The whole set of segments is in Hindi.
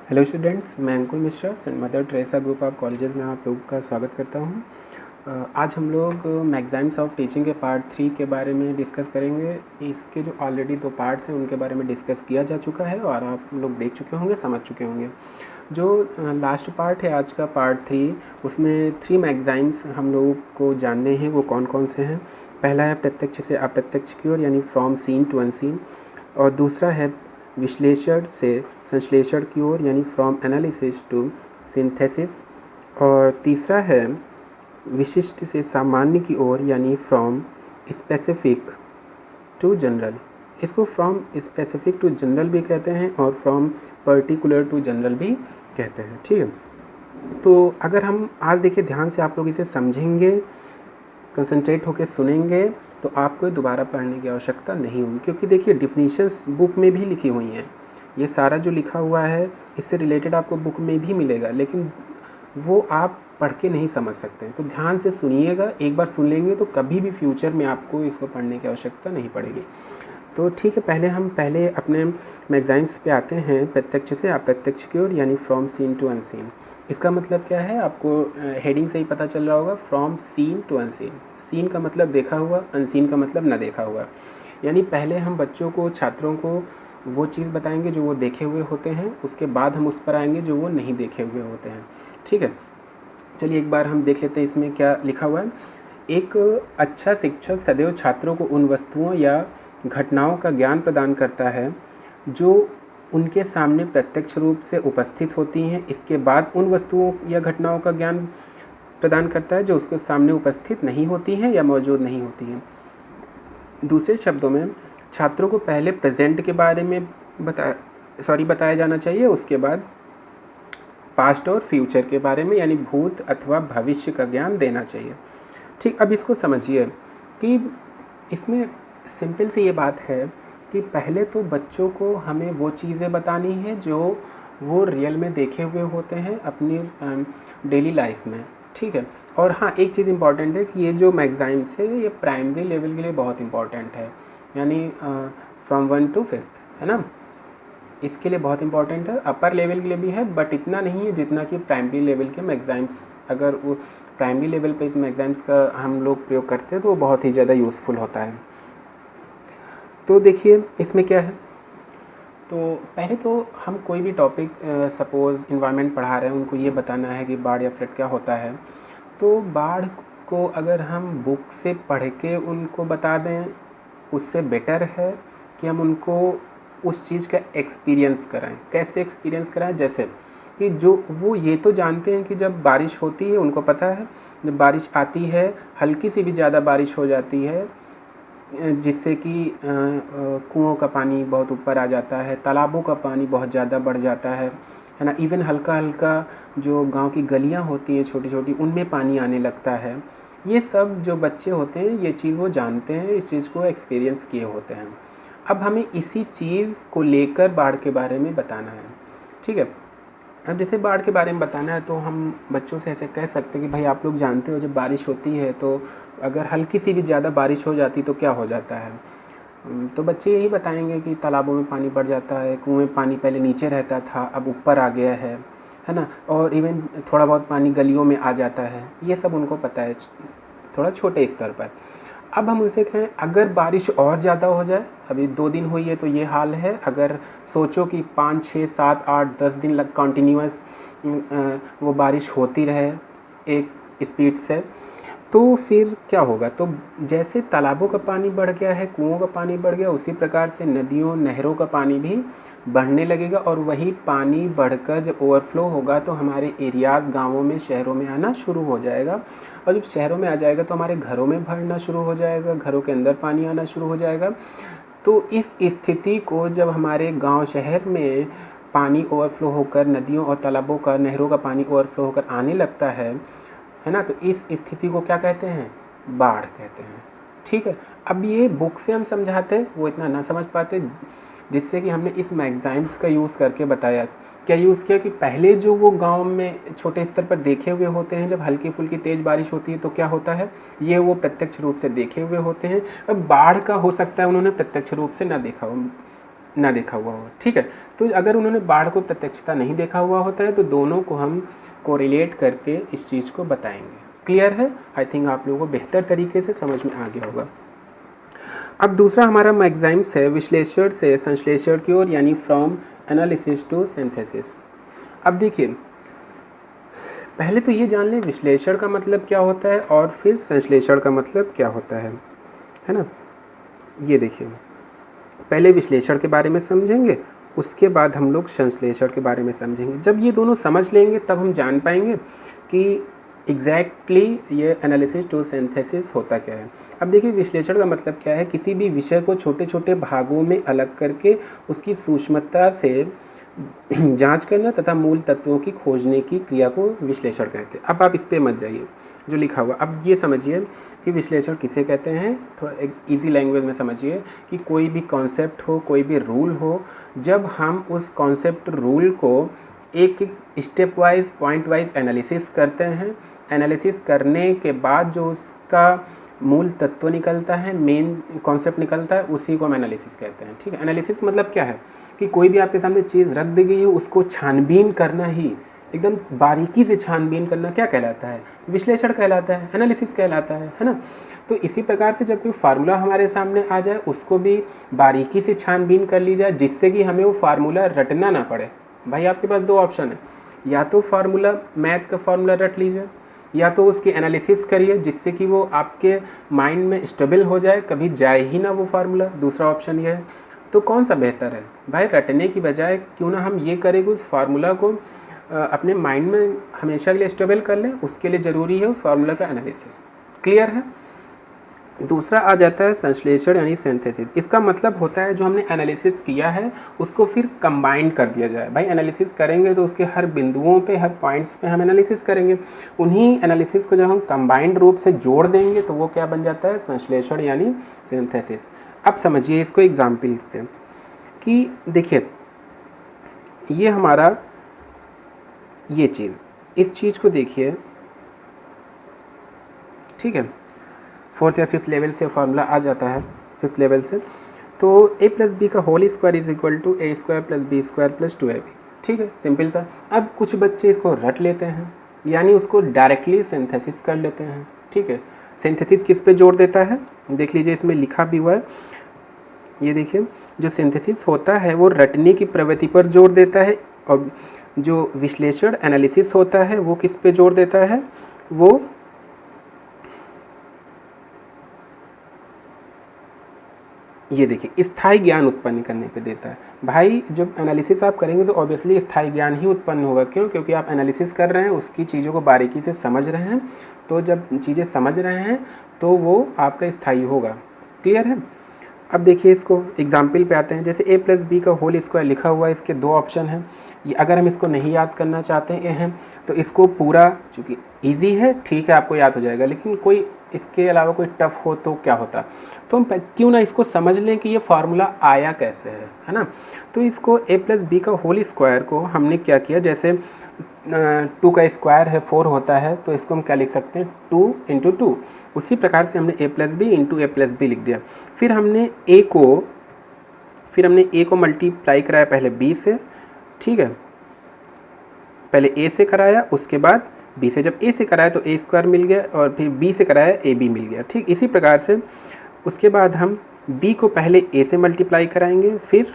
हेलो स्टूडेंट्स, मैं Ankur Mishra Saint Mother Teresa group of colleges में आप लोग का स्वागत करता हूं। आज हम लोग मैगज़ाइन्स ऑफ टीचिंग के पार्ट 3 के बारे में डिस्कस करेंगे। इसके जो ऑलरेडी 2 पार्ट्स हैं उनके बारे में डिस्कस किया जा चुका है और आप लोग देख चुके होंगे, समझ चुके होंगे। जो लास्ट पार्ट है आज का पार्ट 3, उसमें 3 मैगज़ाइन्स हम लोगों को जानने हैं। वो कौन कौन से हैं? पहला है प्रत्यक्ष से अप्रत्यक्ष की ओर, यानी फ्रॉम सीन टू अनसीन। और दूसरा है विश्लेषण से संश्लेषण की ओर, यानी फ्रॉम एनालिसिस टू सिंथेसिस। और तीसरा है विशिष्ट से सामान्य की ओर, यानी फ्रॉम स्पेसिफिक टू जनरल। इसको फ्रॉम स्पेसिफिक टू जनरल भी कहते हैं और फ्रॉम पर्टिकुलर टू जनरल भी कहते हैं। ठीक है, तो अगर हम आज देखिए ध्यान से, आप लोग इसे समझेंगे, कंसंट्रेट होकर सुनेंगे, तो आपको दोबारा पढ़ने की आवश्यकता नहीं होगी, क्योंकि देखिए डिफिनीशंस बुक में भी लिखी हुई हैं। ये सारा जो लिखा हुआ है इससे रिलेटेड आपको बुक में भी मिलेगा, लेकिन वो आप पढ़ के नहीं समझ सकते हैं। तो ध्यान से सुनिएगा, एक बार सुन लेंगे तो कभी भी फ्यूचर में आपको इसको पढ़ने की आवश्यकता नहीं पड़ेगी। तो ठीक है, हम पहले अपने मैगज़ाइन्स पे आते हैं। प्रत्यक्ष से अप्रत्यक्ष की ओर, यानी फ्रॉम सीन टू अनसीन। इसका मतलब क्या है? आपको हेडिंग से ही पता चल रहा होगा, from seen to unseen. Seen का मतलब देखा हुआ, अनसीन का मतलब न देखा हुआ। यानी पहले हम बच्चों को, छात्रों को वो चीज़ बताएंगे जो वो देखे हुए होते हैं, उसके बाद हम उस पर आएंगे जो वो नहीं देखे हुए होते हैं। ठीक है, चलिए एक बार हम देख लेते हैं इसमें क्या लिखा हुआ है। एक अच्छा शिक्षक सदैव छात्रों को उन वस्तुओं या घटनाओं का ज्ञान प्रदान करता है जो उनके सामने प्रत्यक्ष रूप से उपस्थित होती हैं। इसके बाद उन वस्तुओं या घटनाओं का ज्ञान प्रदान करता है जो उसके सामने उपस्थित नहीं होती हैं या मौजूद नहीं होती हैं। दूसरे शब्दों में, छात्रों को पहले प्रेजेंट के बारे में बताया जाना चाहिए, उसके बाद पास्ट और फ्यूचर के बारे में, यानी भूत अथवा भविष्य का ज्ञान देना चाहिए। ठीक, अब इसको समझिए कि इसमें सिंपल सी ये बात है कि पहले तो बच्चों को हमें वो चीज़ें बतानी है जो वो रियल में देखे हुए होते हैं अपनी डेली लाइफ में। ठीक है, और हाँ, एक चीज़ इम्पॉर्टेंट है कि ये जो मैगज़ाइन्स है ये प्राइमरी लेवल के लिए बहुत इम्पॉर्टेंट है, यानी फ्रॉम 1 to 5, है ना। इसके लिए बहुत इंपॉर्टेंट है, अपर लेवल के लिए भी है, बट इतना नहीं है जितना कि प्राइमरी लेवल के मैगज़ाइन्स। अगर वो प्राइमरी लेवल पे इस मैगज़ाइन्स का हम लोग प्रयोग करते हैं तो वो बहुत ही ज़्यादा यूज़फुल होता है। तो देखिए इसमें क्या है, तो पहले तो हम कोई भी टॉपिक, सपोज़ इन्वायरमेंट पढ़ा रहे हैं, उनको ये बताना है कि बाढ़ या फ्लड क्या होता है। तो बाढ़ को अगर हम बुक से पढ़ के उनको बता दें, उससे बेटर है कि हम उनको उस चीज़ का एक्सपीरियंस कराएं। कैसे एक्सपीरियंस कराएं? जैसे कि जो वो ये तो जानते हैं कि जब बारिश होती है, उनको पता है जब बारिश आती है, हल्की सी भी ज़्यादा बारिश हो जाती है जिससे कि कुओं का पानी बहुत ऊपर आ जाता है, तालाबों का पानी बहुत ज़्यादा बढ़ जाता है ना। इवन हल्का हल्का जो गांव की गलियां होती हैं छोटी छोटी, उनमें पानी आने लगता है। ये सब जो बच्चे होते हैं ये चीज़ वो जानते हैं, इस चीज़ को एक्सपीरियंस किए होते हैं। अब हमें इसी चीज़ को लेकर बाढ़ के बारे में बताना है। ठीक है, अब जैसे बाढ़ के बारे में बताना है तो हम बच्चों से ऐसे कह सकते हैं कि भाई आप लोग जानते हो जब बारिश होती है तो अगर हल्की सी भी ज़्यादा बारिश हो जाती तो क्या हो जाता है। तो बच्चे यही बताएंगे कि तालाबों में पानी बढ़ जाता है, कुएं में पानी पहले नीचे रहता था अब ऊपर आ गया है ना। और इवन थोड़ा बहुत पानी गलियों में आ जाता है, ये सब उनको पता है थोड़ा छोटे स्तर पर। अब हम उनसे कहें अगर बारिश और ज़्यादा हो जाए, अभी 2 दिन हुई है तो ये हाल है, अगर सोचो कि 5, 6, 7, 8, 10 दिन लग कंटिन्यूस वो बारिश होती रहे एक स्पीड से, तो फिर क्या होगा। तो जैसे तालाबों का पानी बढ़ गया है, कुओं का पानी बढ़ गया, उसी प्रकार से नदियों नहरों का पानी भी बढ़ने लगेगा। और वही पानी बढ़कर जब ओवरफ्लो होगा तो हमारे एरियाज़, गांवों में, शहरों में आना शुरू हो जाएगा। और जब शहरों में आ जाएगा तो हमारे घरों में भरना शुरू हो जाएगा, घरों के अंदर पानी आना शुरू हो जाएगा। तो इस स्थिति को जब हमारे गांव शहर में पानी ओवरफ्लो होकर, नदियों और तालाबों का, नहरों का पानी ओवरफ्लो होकर आने लगता है ना, तो इस स्थिति को क्या कहते हैं? बाढ़ कहते हैं। ठीक है, अब ये बुक से हम समझाते वो इतना ना समझ पाते, जिससे कि हमने इस मैगज़ाइन्स का यूज़ करके बताया। क्या यूज़ किया कि पहले जो वो गांव में छोटे स्तर पर देखे हुए होते हैं, जब हल्की फुल्की तेज़ बारिश होती है तो क्या होता है, ये वो प्रत्यक्ष रूप से देखे हुए होते हैं। अब बाढ़ का हो सकता है उन्होंने प्रत्यक्ष रूप से ना देखा हो, ना देखा हुआ हो, ठीक है। तो अगर उन्होंने बाढ़ को प्रत्यक्षता नहीं देखा हुआ होता है तो दोनों को हम कोरिलेट करके इस चीज़ को बताएंगे। क्लियर है? आई थिंक आप लोगों को बेहतर तरीके से समझ में आ गया होगा। अब दूसरा हमारा मैग्जाइम्स है विश्लेषण से संश्लेषण की ओर, यानी फ्रॉम एनालिसिस टू सिंथेसिस। अब देखिए, पहले तो ये जान लें विश्लेषण का मतलब क्या होता है और फिर संश्लेषण का मतलब क्या होता है ना। ये देखिए, पहले विश्लेषण के बारे में समझेंगे, उसके बाद हम लोग संश्लेषण के बारे में समझेंगे। जब ये दोनों समझ लेंगे तब हम जान पाएंगे कि एग्जैक्टली ये एनालिसिस टू सिंथेसिस होता क्या है। अब देखिए, विश्लेषण का मतलब क्या है, किसी भी विषय को छोटे छोटे भागों में अलग करके उसकी सूक्ष्मता से जांच करना तथा मूल तत्वों की खोजने की क्रिया को विश्लेषण कहते हैं। अब आप इस पे मत जाइए जो लिखा हुआ, अब ये समझिए कि विश्लेषण किसे कहते हैं। थोड़ा एक इजी लैंग्वेज में समझिए कि कोई भी कॉन्सेप्ट हो, कोई भी रूल हो, जब हम उस कॉन्सेप्ट रूल को एक एक step wise point wise analysis करते हैं, एनालिसिस करने के बाद जो उसका मूल तत्व निकलता है, मेन कॉन्सेप्ट निकलता है, उसी को हम एनालिसिस कहते हैं, ठीक है। एनालिसिस मतलब क्या है कि कोई भी आपके सामने चीज़ रख दी गई है, उसको छानबीन करना ही, एकदम बारीकी से छानबीन करना क्या कहलाता है? विश्लेषण कहलाता है, एनालिसिस कहलाता है ना। तो इसी प्रकार से जब कोई फार्मूला हमारे सामने आ जाए, उसको भी बारीकी से छानबीन कर ली जाए, जिससे कि हमें वो फार्मूला रटना ना पड़े। भाई आपके पास दो ऑप्शन है, या तो फार्मूला, मैथ का फार्मूला रट लीजिए, या तो उसकी एनालिसिस करिए जिससे कि वो आपके माइंड में स्टेबल हो जाए, कभी जाए ही ना वो फार्मूला। दूसरा ऑप्शन ये है। तो कौन सा बेहतर है भाई? रटने की बजाय क्यों ना हम ये करें कि उस फार्मूला को अपने माइंड में हमेशा के लिए स्टेबल कर लें। उसके लिए ज़रूरी है उस फार्मूला का एनालिसिस। क्लियर है? दूसरा आ जाता है संश्लेषण यानी सिंथेसिस। इसका मतलब होता है जो हमने एनालिसिस किया है उसको फिर कंबाइन कर दिया जाए। भाई एनालिसिस करेंगे तो उसके हर बिंदुओं पे, हर पॉइंट्स पे हम एनालिसिस करेंगे। उन्हीं एनालिसिस को जब हम कंबाइंड रूप से जोड़ देंगे तो वो क्या बन जाता है? संश्लेषण यानी सिंथेसिस। अब समझिए इसको एग्जाम्पल से कि देखिए, ये हमारा ये चीज़, इस चीज़ को देखिए, ठीक है। फोर्थ या फिफ्थ लेवल से फार्मूला आ जाता है, फिफ्थ लेवल से। तो a प्लस बी का whole square is equal to a square plus B square plus 2ab, ठीक है, सिंपल सा। अब कुछ बच्चे इसको रट लेते हैं, यानी उसको डायरेक्टली सिंथेसिस कर लेते हैं, ठीक है। सिंथेसिस किस पे जोड़ देता है? देख लीजिए, इसमें लिखा भी हुआ है, ये देखिए, जो सिंथेसिस होता है वो रटने की प्रवृत्ति पर जोर देता है, और जो विश्लेषण एनालिसिस होता है वो किस पे जोर देता है? वो ये देखिए, स्थायी ज्ञान उत्पन्न करने पे देता है। भाई जब एनालिसिस आप करेंगे तो ऑब्वियसली स्थायी ज्ञान ही उत्पन्न होगा। क्यों? क्योंकि आप एनालिसिस कर रहे हैं, उसकी चीज़ों को बारीकी से समझ रहे हैं। तो जब चीज़ें समझ रहे हैं तो वो आपका स्थायी होगा। क्लियर है? अब देखिए, इसको एग्जाम्पल पे आते हैं। जैसे a प्लस बी का होल स्क्वायर लिखा हुआ है, इसके दो ऑप्शन हैं। ये अगर हम इसको नहीं याद करना चाहते हैं तो इसको पूरा, चूँकि ईजी है, ठीक है, आपको याद हो जाएगा, लेकिन कोई इसके अलावा कोई टफ हो तो क्या होता? तो हम क्यों ना इसको समझ लें कि ये फार्मूला आया कैसे है ना। तो इसको a प्लस बी का होल स्क्वायर को हमने क्या किया, जैसे 2 का स्क्वायर है 4 होता है, तो इसको हम क्या लिख सकते हैं? 2 इंटू 2। उसी प्रकार से हमने a plus B into a plus B लिख दिया। फिर हमने a को मल्टीप्लाई कराया पहले b से, ठीक है, पहले a से कराया, उसके बाद b से। जब a से कराया तो a स्क्वायर मिल गया, और फिर b से कराया ab मिल गया, ठीक। इसी प्रकार से उसके बाद हम b को पहले a से मल्टीप्लाई कराएंगे, फिर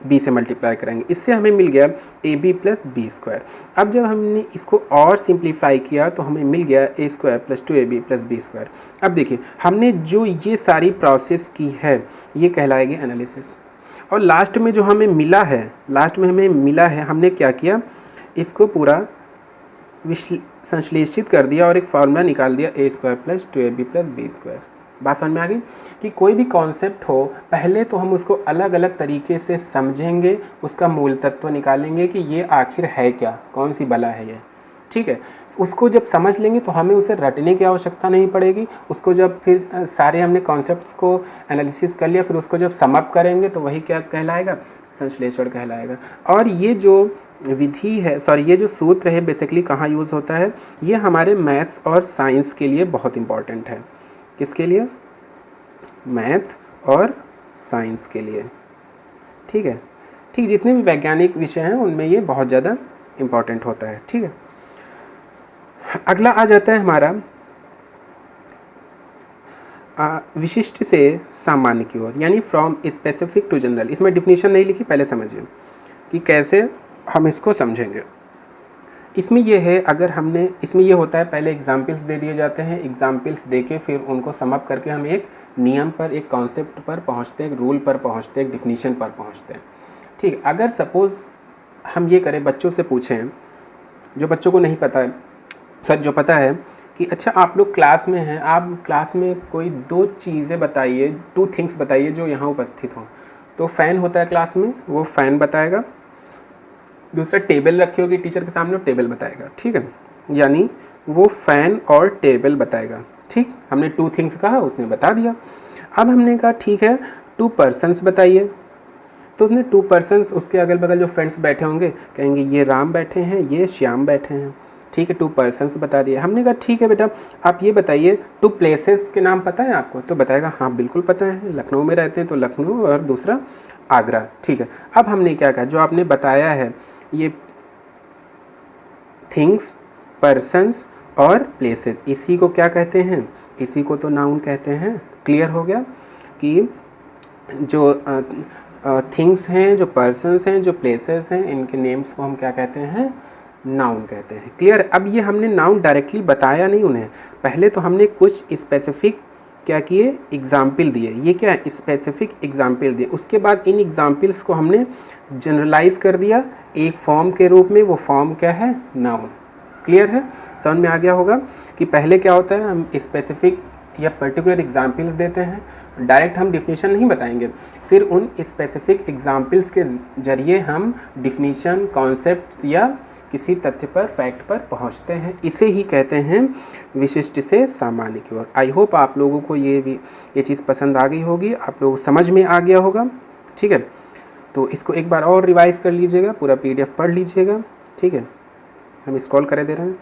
b से मल्टीप्लाई कराएंगे, इससे हमें मिल गया ab प्लस बी स्क्वायर। अब जब हमने इसको और सिंप्लीफाई किया तो हमें मिल गया a square plus 2ab plus B square. अब देखिए, हमने जो ये सारी प्रोसेस की है ये कहलाएगी एनालिसिस। और लास्ट में जो हमें मिला है, हमने क्या किया, इसको पूरा संश्लेषित कर दिया और एक फार्मूला निकाल दिया, a square plus 2ab plus B square. बात समझ में आ गई? कि कोई भी कॉन्सेप्ट हो, पहले तो हम उसको अलग अलग तरीके से समझेंगे, उसका मूल तत्व निकालेंगे कि ये आखिर है क्या, कौन सी बला है ये, ठीक है। उसको जब समझ लेंगे तो हमें उसे रटने की आवश्यकता नहीं पड़ेगी। उसको जब फिर सारे हमने कॉन्सेप्ट्स को एनालिसिस कर लिया, फिर उसको जब सम अप करेंगे तो वही क्या कहलाएगा? संश्लेषण कहलाएगा। और ये जो विधि है, ये जो सूत्र है, बेसिकली कहाँ यूज़ होता है? ये हमारे मैथ्स और साइंस के लिए बहुत इंपॉर्टेंट है। किसके लिए? मैथ और साइंस के लिए। ठीक है। ठीक, जितने भी वैज्ञानिक विषय हैं उनमें ये बहुत ज़्यादा इम्पॉर्टेंट होता है। ठीक है, अगला आ जाता है हमारा विशिष्ट से सामान्य की ओर, यानी फ्रॉम स्पेसिफिक टू जनरल। इसमें डिफिनीशन नहीं लिखी, पहले समझिए कि कैसे हम इसको समझेंगे। इसमें ये है, अगर हमने इसमें ये होता है, पहले एग्जाम्पल्स दे दिए जाते हैं, एग्जाम्पल्स दे के फिर उनको सम अप करके हम एक नियम पर, एक कॉन्सेप्ट पर पहुंचते हैं, एक रूल पर पहुंचते हैं, एक डिफिनीशन पर पहुंचते हैं। ठीक, अगर सपोज़ हम ये करें, बच्चों से पूछें, जो बच्चों को नहीं पता है, सर जो पता है कि अच्छा आप लोग क्लास में हैं, आप क्लास में कोई 2 चीज़ें बताइए, 2 थिंग्स बताइए जो यहाँ उपस्थित हों। तो फ़ैन होता है क्लास में, वो फ़ैन बताएगा। दूसरा टेबल रखी होगी टीचर के सामने, वो टेबल बताएगा। ठीक है, यानी वो फ़ैन और टेबल बताएगा। ठीक, हमने 2 थिंग्स कहा, उसने बता दिया। अब हमने कहा ठीक है 2 पर्सन्स बताइए, तो उसने 2 पर्सन्स, उसके अगल बगल जो फ्रेंड्स बैठे होंगे कहेंगे ये राम बैठे हैं, ये श्याम बैठे हैं। ठीक है, 2 पर्सन्स बता दिए। हमने कहा ठीक है बेटा आप ये बताइए 2 प्लेसेस के नाम पता है आपको? तो बताएगा हाँ बिल्कुल पता है, लखनऊ में रहते हैं तो लखनऊ, और दूसरा आगरा। ठीक है, अब हमने क्या कहा, जो आपने बताया है ये थिंग्स, पर्सन्स और प्लेसेस, इसी को क्या कहते हैं? इसी को तो नाउन कहते हैं। क्लियर हो गया कि जो थिंग्स हैं, जो पर्सन्स हैं, जो प्लेसेस हैं, इनके नेम्स को हम क्या कहते हैं? नाउन कहते हैं। क्लियर? अब ये हमने नाउन डायरेक्टली बताया नहीं उन्हें, पहले तो हमने कुछ स्पेसिफिक क्या किए, एग्जाम्पल दिए। ये क्या है? स्पेसिफिक एग्जाम्पल दिए। उसके बाद इन एग्जाम्पल्स को हमने जनरलाइज कर दिया एक फॉर्म के रूप में। वो फॉर्म क्या है? नाउन। क्लियर है? समझ में आ गया होगा कि पहले क्या होता है, हम स्पेसिफिक या पर्टिकुलर एग्जाम्पल्स देते हैं, डायरेक्ट हम डिफिनीशन नहीं बताएंगे, फिर उन स्पेसिफिक एग्जाम्पल्स के जरिए हम डिफिनीशन, कॉन्सेप्ट या किसी तथ्य पर, फैक्ट पर पहुंचते हैं। इसे ही कहते हैं विशिष्ट से सामान्य की ओर। आई होप आप लोगों को ये चीज़ पसंद आ गई होगी, आप लोग समझ में आ गया होगा। ठीक है, तो इसको एक बार और रिवाइज कर लीजिएगा, पूरा PDF पढ़ लीजिएगा। ठीक है, हम स्क्रॉल करे दे रहे हैं।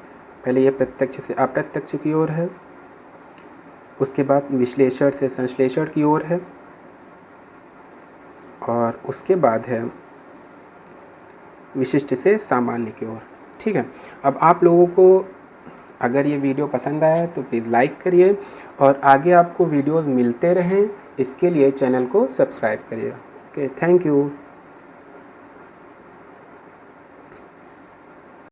पहले ये प्रत्यक्ष से अप्रत्यक्ष की ओर है, उसके बाद विश्लेषण से संश्लेषण की ओर है, और उसके बाद है विशिष्ट से सामान्य की ओर। ठीक है, अब आप लोगों को अगर ये वीडियो पसंद आया तो प्लीज़ लाइक करिए, और आगे आपको वीडियोस मिलते रहें इसके लिए चैनल को सब्सक्राइब करिए। Okay, thank you.